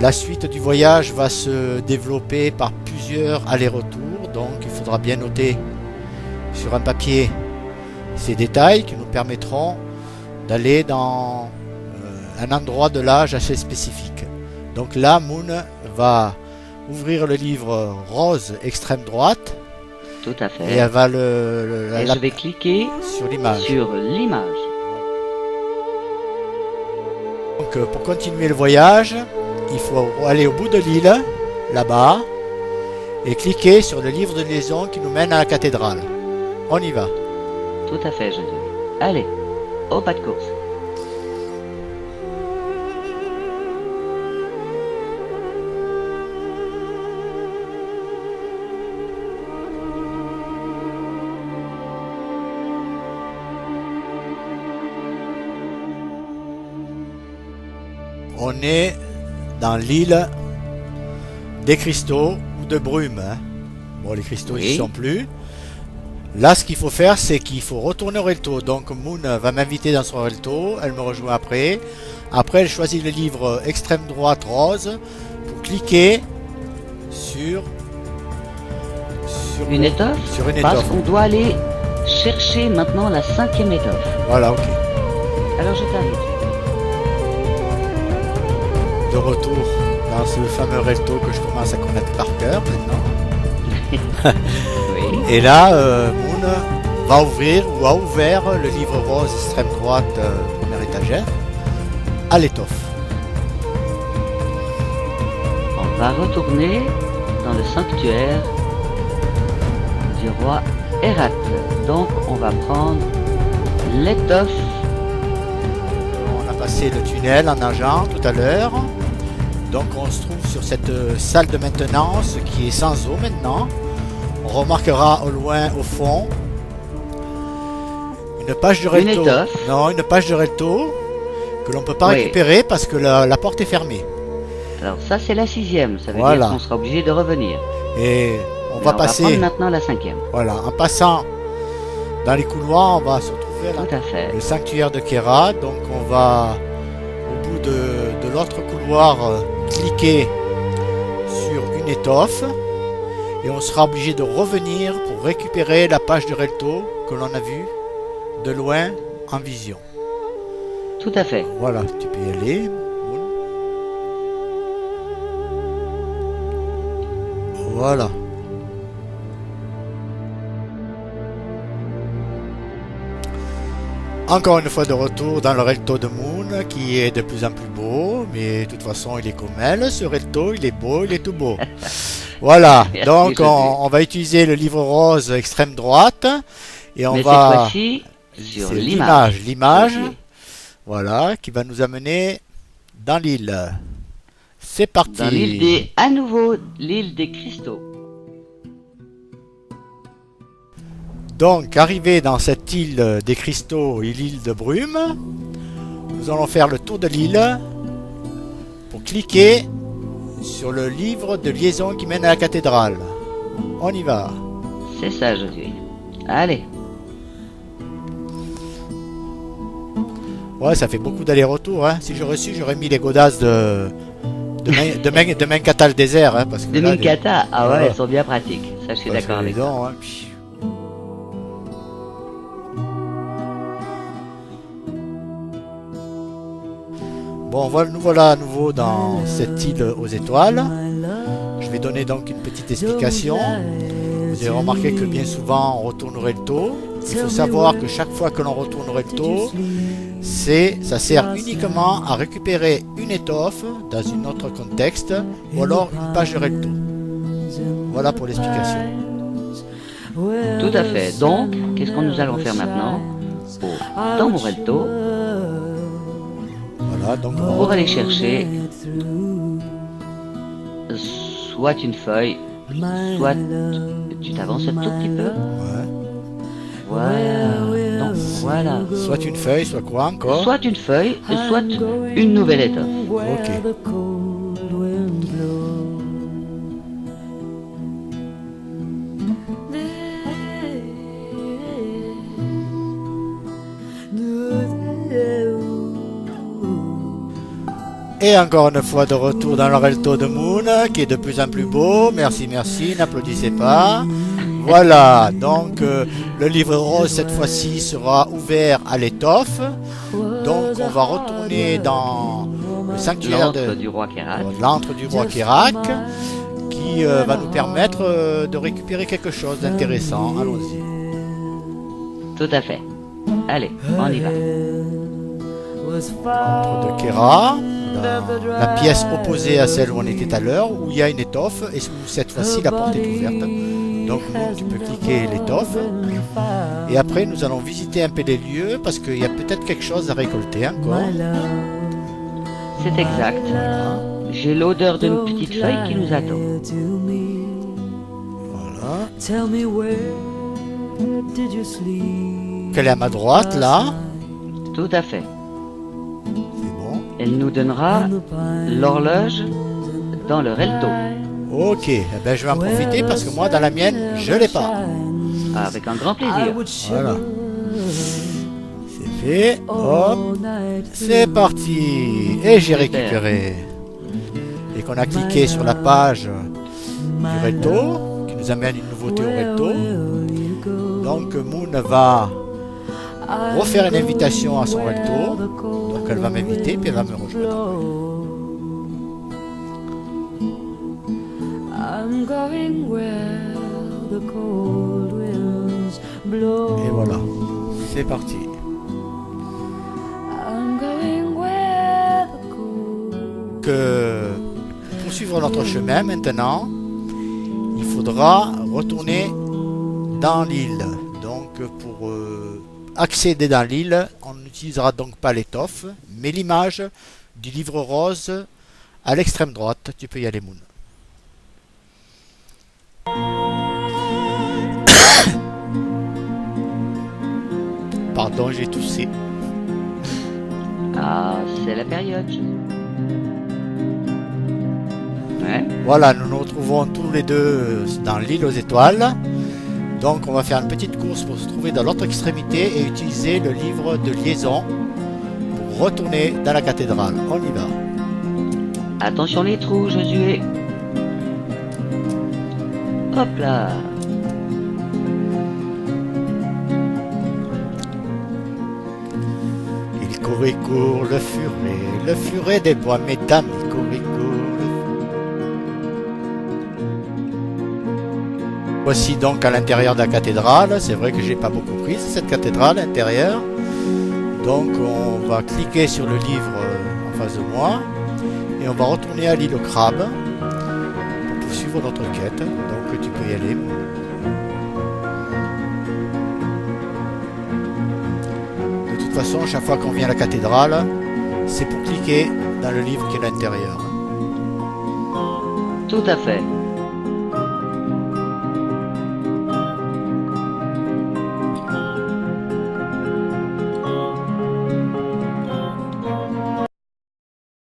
La suite du voyage va se développer par plusieurs allers-retours, donc il faudra bien noter sur un papier ces détails qui nous permettront d'aller dans un endroit de l'âge assez spécifique. Donc là, Moon va ouvrir le livre rose extrême droite. Tout à fait. Et elle va je vais cliquer sur l'image. Donc pour continuer le voyage, il faut aller au bout de l'île, là-bas, et cliquer sur le livre de liaison qui nous mène à la cathédrale. On y va. Tout à fait, Jésus. Allez, au pas de course. On est dans l'île des cristaux ou de brume. Hein. Bon, les cristaux ils n'y sont plus. Là, ce qu'il faut faire, c'est qu'il faut retourner au Relto. Donc, Moon va m'inviter dans son Relto. Elle me rejoint après. Après, elle choisit le livre extrême droite rose pour cliquer sur une étoffe. Parce qu'on doit aller chercher maintenant la 5e étoffe. Voilà, ok. Alors, je t'arrive. De retour dans ce fameux Relto que je commence à connaître par cœur maintenant. Oui. Et là, Moon va ouvrir ou a ouvert le livre rose extrême droite première étagère à l'étoffe. On va retourner dans le sanctuaire du roi Herat. Donc on va prendre l'étoffe. On a passé le tunnel en nageant tout à l'heure. Donc on se trouve sur cette salle de maintenance qui est sans eau maintenant. On remarquera au loin, au fond, une page de Relto. Non, une page de Relto que l'on ne peut pas récupérer parce que la porte est fermée. Alors ça c'est la 6e, ça veut dire qu'on sera obligé de revenir. Et on va passer prendre maintenant la 5e. Voilà, en passant dans les couloirs, on va se retrouver à le sanctuaire de Kera. Donc on va au bout de l'autre couloir cliquer sur une étoffe. Et on sera obligé de revenir pour récupérer la page de Relto que l'on a vue de loin en vision. Tout à fait. Voilà, tu peux y aller. Voilà. Encore une fois de retour dans le Relto de Moon qui est de plus en plus beau, mais de toute façon il est comme elle, ce Relto il est beau, il est tout beau. Voilà, donc on va utiliser le livre rose extrême droite et on va sur l'image, voilà, qui va nous amener dans l'île. C'est parti. Dans l'île à nouveau l'île des cristaux. Donc, arrivé dans cette île des cristaux et l'île de brume, nous allons faire le tour de l'île pour cliquer sur le livre de liaison qui mène à la cathédrale. On y va. C'est ça, Josué. Allez. Ouais, ça fait beaucoup d'allers-retours. Hein. Si j'aurais su, j'aurais mis les godasses de Menkata le désert. Hein, parce que de Menkata, ah ouais, elles sont bien pratiques. Ça, je suis d'accord avec toi. Hein, Bon, nous voilà à nouveau dans cette île aux étoiles. Je vais donner donc une petite explication. Vous avez remarqué que bien souvent on retourne au Relto. Il faut savoir que chaque fois que l'on retourne au Relto, ça sert uniquement à récupérer une étoffe dans un autre contexte ou alors une page de Relto. Voilà pour l'explication. Tout à fait. Donc, qu'est-ce que nous allons faire maintenant? Dans mon Relto, voilà, donc pour aller chercher soit une feuille, soit tu t'avances un tout petit peu. Ouais. Voilà. Donc voilà. Soit une feuille, soit quoi encore? Soit une feuille, soit une nouvelle étoffe. Ok. Et encore une fois de retour dans l'Orelto de Moon, qui est de plus en plus beau. Merci, merci, n'applaudissez pas. Voilà, donc le livre rose cette fois-ci sera ouvert à l'étoffe. Donc on va retourner dans le sanctuaire du roi Kerak. L'antre du roi Kerak, qui va nous permettre de récupérer quelque chose d'intéressant. Allons-y. Tout à fait. Allez, on y va. L'antre de Kera, la pièce opposée à celle où on était à l'heure, où il y a une étoffe, et où cette fois-ci la porte est ouverte. Donc tu peux cliquer l'étoffe, et après nous allons visiter un peu les lieux, parce qu'il y a peut-être quelque chose à récolter encore. C'est exact. J'ai l'odeur d'une petite feuille qui nous attend. Voilà. Qu'elle est à ma droite, là. Tout à fait. C'est bon. Elle nous donnera l'horloge dans le relto. Ok, eh ben, je vais en profiter parce que moi, dans la mienne, je l'ai pas. Avec un grand plaisir. Voilà. C'est fait. Hop. C'est parti. Et j'ai récupéré. Et qu'on a cliqué sur la page du Relto, qui nous amène une nouveauté au Relto. Donc Moon va refaire une invitation à son Relto. Donc elle va m'inviter, puis elle va me rejoindre. Et voilà, c'est parti. Pour suivre notre chemin maintenant, il faudra retourner dans l'île. Donc pour accéder dans l'île, on n'utilisera donc pas l'étoffe, mais l'image du livre rose à l'extrême droite. Tu peux y aller, Moon. Pardon, j'ai toussé. Ah, c'est la période. Ouais. Voilà, nous nous retrouvons tous les deux dans l'île aux étoiles. Donc on va faire une petite course pour se trouver dans l'autre extrémité et utiliser le livre de liaison pour retourner dans la cathédrale. On y va. Attention les trous, Josué. Hop là. Il court et court le furet des bois, mesdames, il court et court. Voici donc à l'intérieur de la cathédrale. C'est vrai que j'ai pas beaucoup pris cette cathédrale intérieure. Donc on va cliquer sur le livre en face de moi et on va retourner à l'île au crabe pour poursuivre notre quête. Donc tu peux y aller. De toute façon, chaque fois qu'on vient à la cathédrale, c'est pour cliquer dans le livre qui est à l'intérieur. Tout à fait.